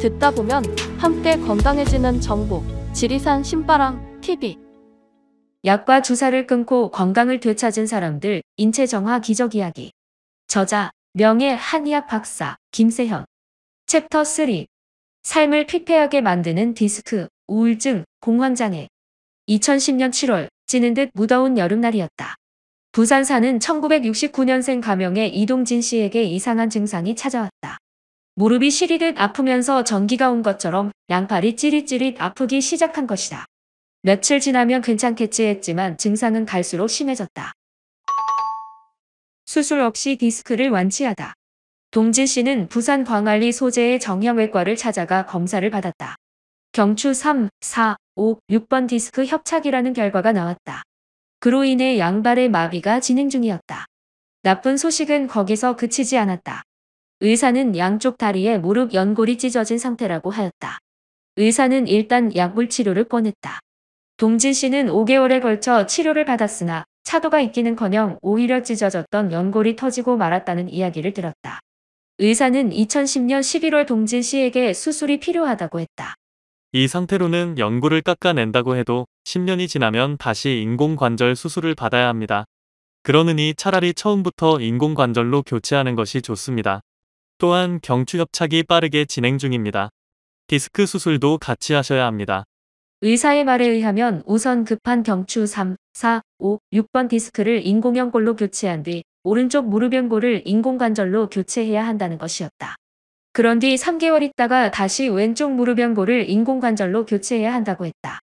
듣다 보면 함께 건강해지는 정보. 지리산 신바람 TV. 약과 주사를 끊고 건강을 되찾은 사람들 인체 정화 기적 이야기. 저자 명예 한의학 박사 김세현. 챕터 3. 삶을 피폐하게 만드는 디스크, 우울증, 공황장애. 2010년 7월 찌는 듯 무더운 여름날이었다. 부산 사는 1969년생 가명의 이동진 씨에게 이상한 증상이 찾아왔다. 무릎이 시리듯 아프면서 전기가 온 것처럼 양팔이 찌릿찌릿 아프기 시작한 것이다. 며칠 지나면 괜찮겠지 했지만 증상은 갈수록 심해졌다. 수술 없이 디스크를 완치하다. 동진 씨는 부산 광안리 소재의 정형외과를 찾아가 검사를 받았다. 경추 3, 4, 5, 6번 디스크 협착이라는 결과가 나왔다. 그로 인해 양발의 마비가 진행 중이었다. 나쁜 소식은 거기서 그치지 않았다. 의사는 양쪽 다리에 무릎 연골이 찢어진 상태라고 하였다. 의사는 일단 약물 치료를 권했다. 동진 씨는 5개월에 걸쳐 치료를 받았으나 차도가 있기는커녕 오히려 찢어졌던 연골이 터지고 말았다는 이야기를 들었다. 의사는 2010년 11월 동진 씨에게 수술이 필요하다고 했다. 이 상태로는 연골을 깎아낸다고 해도 10년이 지나면 다시 인공관절 수술을 받아야 합니다. 그러느니 차라리 처음부터 인공관절로 교체하는 것이 좋습니다. 또한 경추협착이 빠르게 진행 중입니다. 디스크 수술도 같이 하셔야 합니다. 의사의 말에 의하면 우선 급한 경추 3, 4, 5, 6번 디스크를 인공연골로 교체한 뒤 오른쪽 무릎 연골을 인공관절로 교체해야 한다는 것이었다. 그런 뒤 3개월 있다가 다시 왼쪽 무릎 연골을 인공관절로 교체해야 한다고 했다.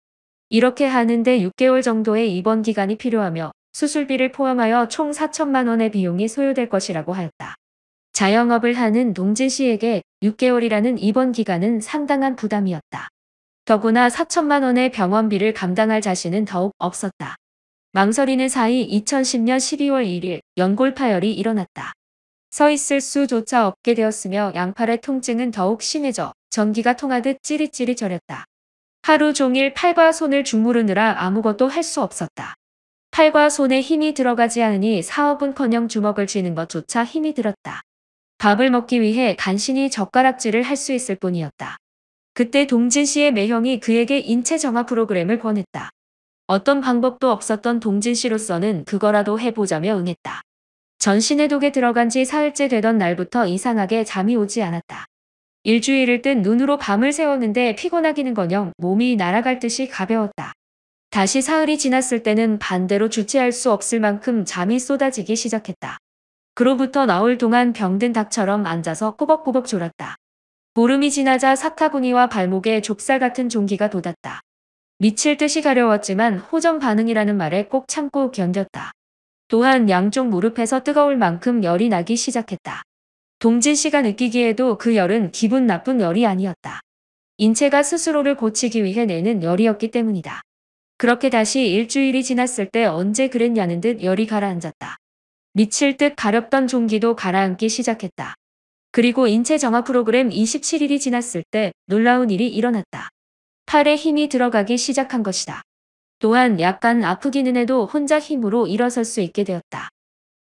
이렇게 하는데 6개월 정도의 입원 기간이 필요하며 수술비를 포함하여 총 4천만 원의 비용이 소요될 것이라고 하였다. 자영업을 하는 동진 씨에게 6개월이라는 입원 기간은 상당한 부담이었다. 더구나 4천만 원의 병원비를 감당할 자신은 더욱 없었다. 망설이는 사이 2010년 12월 1일 연골 파열이 일어났다. 서 있을 수조차 없게 되었으며 양팔의 통증은 더욱 심해져 전기가 통하듯 찌릿찌릿 저렸다. 하루 종일 팔과 손을 주무르느라 아무것도 할 수 없었다. 팔과 손에 힘이 들어가지 않으니 사업은커녕 주먹을 쥐는 것조차 힘이 들었다. 밥을 먹기 위해 간신히 젓가락질을 할 수 있을 뿐이었다. 그때 동진 씨의 매형이 그에게 인체 정화 프로그램을 권했다. 어떤 방법도 없었던 동진 씨로서는 그거라도 해보자며 응했다. 전신의 독에 들어간 지 사흘째 되던 날부터 이상하게 잠이 오지 않았다. 일주일을 뜬 눈으로 밤을 새웠는데 피곤하기는커녕 몸이 날아갈 듯이 가벼웠다. 다시 사흘이 지났을 때는 반대로 주체할 수 없을 만큼 잠이 쏟아지기 시작했다. 그로부터 나흘 동안 병든 닭처럼 앉아서 꾸벅꾸벅 졸았다. 보름이 지나자 사타구니와 발목에 좁쌀 같은 종기가 돋았다. 미칠 듯이 가려웠지만 호전 반응이라는 말에 꼭 참고 견뎠다. 또한 양쪽 무릎에서 뜨거울 만큼 열이 나기 시작했다. 동진 씨가 느끼기에도 그 열은 기분 나쁜 열이 아니었다. 인체가 스스로를 고치기 위해 내는 열이었기 때문이다. 그렇게 다시 일주일이 지났을 때 언제 그랬냐는 듯 열이 가라앉았다. 미칠 듯 가렵던 종기도 가라앉기 시작했다. 그리고 인체 정화 프로그램 27일이 지났을 때 놀라운 일이 일어났다. 팔에 힘이 들어가기 시작한 것이다. 또한 약간 아프기는 해도 혼자 힘으로 일어설 수 있게 되었다.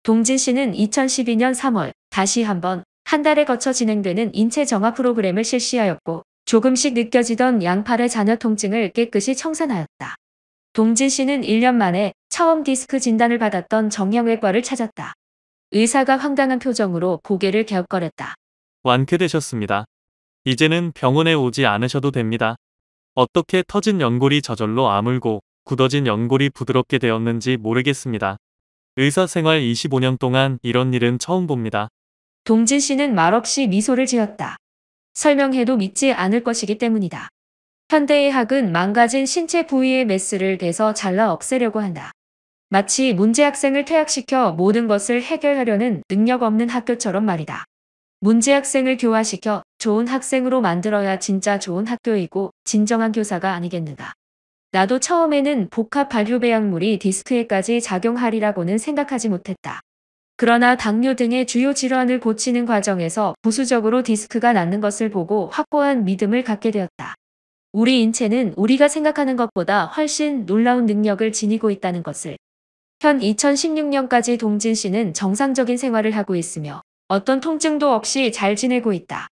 동진 씨는 2012년 3월 다시 한번 한 달에 거쳐 진행되는 인체 정화 프로그램을 실시하였고 조금씩 느껴지던 양팔의 잔여 통증을 깨끗이 청산하였다. 동진 씨는 1년 만에 처음 디스크 진단을 받았던 정형외과를 찾았다. 의사가 황당한 표정으로 고개를 갸웃거렸다. 완쾌되셨습니다. 이제는 병원에 오지 않으셔도 됩니다. 어떻게 터진 연골이 저절로 아물고 굳어진 연골이 부드럽게 되었는지 모르겠습니다. 의사 생활 25년 동안 이런 일은 처음 봅니다. 동진 씨는 말없이 미소를 지었다. 설명해도 믿지 않을 것이기 때문이다. 현대의학은 망가진 신체 부위의 메스를 대서 잘라 없애려고 한다. 마치 문제 학생을 퇴학시켜 모든 것을 해결하려는 능력 없는 학교처럼 말이다. 문제 학생을 교화시켜 좋은 학생으로 만들어야 진짜 좋은 학교이고 진정한 교사가 아니겠는가. 나도 처음에는 복합 발효배약물이 디스크에까지 작용하리라고는 생각하지 못했다. 그러나 당뇨 등의 주요 질환을 고치는 과정에서 부수적으로 디스크가 낫는 것을 보고 확고한 믿음을 갖게 되었다. 우리 인체는 우리가 생각하는 것보다 훨씬 놀라운 능력을 지니고 있다는 것을. 현 2016년까지 동진 씨는 정상적인 생활을 하고 있으며 어떤 통증도 없이 잘 지내고 있다.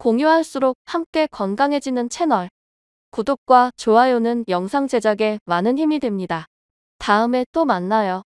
공유할수록 함께 건강해지는 채널. 구독과 좋아요는 영상 제작에 많은 힘이 됩니다. 다음에 또 만나요.